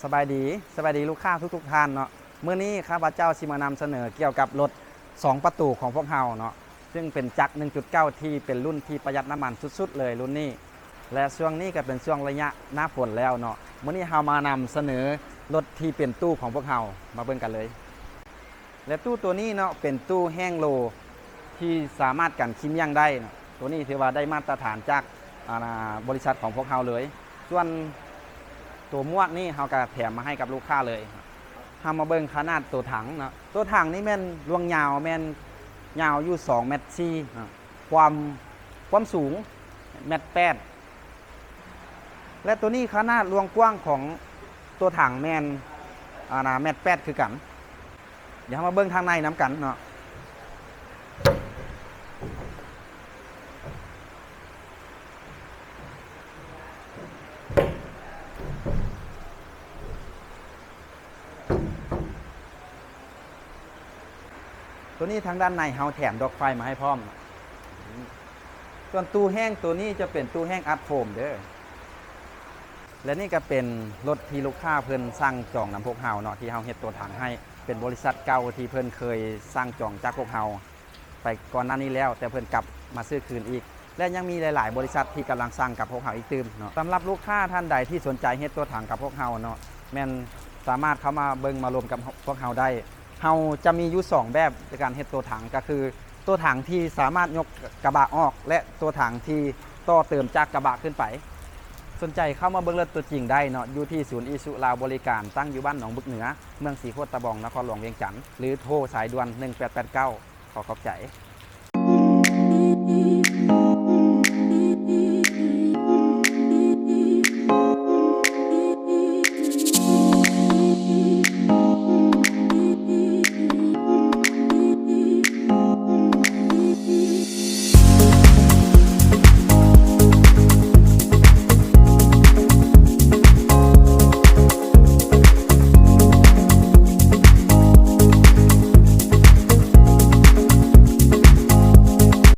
สบายดีลูกค้าทุกท่านเนาะเมื่อนี้ข้าพเจ้าสิมานำเสนอเกี่ยวกับรถ2ประตูของพวกเราเนาะซึ่งเป็นจักร 1.9 ที่เป็นรุ่นที่ประหยัดน้ำมันสุดๆเลยรุ่นนี้และช่วงนี้ก็เป็นช่วงระยะหน้าฝนแล้วเนาะเมื่อนี้เรามานำเสนอรถที่เป็นตู้ของพวกเรามาเบิ่งกันเลยและตู้ตัวนี้เนาะเป็นตู้แห้งโลที่สามารถกันขี้เมี่ยงได้นะตัวนี้ถือว่าได้มาตรฐานจากบริษัทของพวกเราเลยส่วนตัวมวกนี่เราก็แถมมาให้กับลูกค้าเลยทำมาเบิ่งขนาดตัวถังนะตัวถังนี่แม่นลวงยาวแม่นยาวอยู่2 เมตรความสูง1 เมตร 8และตัวนี้ขนาดลวงกว้างของตัวถังแม่น1 เมตร 8คือกันเดี๋ยวมาเบิ่งทางในน้ำกันเนาะตัวนี้ทางด้านในเฮาแถมดอกไฟมาให้พร้อมส่วนตู้แห้งตัวนี้จะเป็นตู้แห้งอัดโฟมเด้อและนี่ก็เป็นรถที่ลูกค้าเพิ่นสั่งจองนำพวกเฮาเนาะที่เฮาเฮ็ดตัวถังให้เป็นบริษัทเก่าที่เพิ่นเคยสั่งจองจากพวกเฮาไปก่อนหน้านี้แล้วแต่เพิ่นกลับมาซื้อคืนอีกและยังมีหลายๆบริษัทที่กำลังสั่งกับพวกเฮาอีกตื่มเนาะสำหรับลูกค้าท่านใดที่สนใจเฮ็ดตัวถังกับพวกเฮาเนาะแม่นสามารถเข้ามาเบิ่งมารวมกับพวกเฮาได้เฮาจะมีอยู่2แบบในการเฮ็ดตัวถังก็คือตัวถังที่สามารถยกกระบะออกและตัวถังที่ต่อเติมจากกระบะขึ้นไปสนใจเข้ามาเบิ่งรถตัวจริงได้เนาะอยู่ที่ศูนย์อีซูลาวบริการตั้งอยู่บ้านหนองบึกเหนือเมืองศรีโคตรตะบองนครหลวงเวียงจันทน์หรือโทรสายด่วน1889ขอบใจ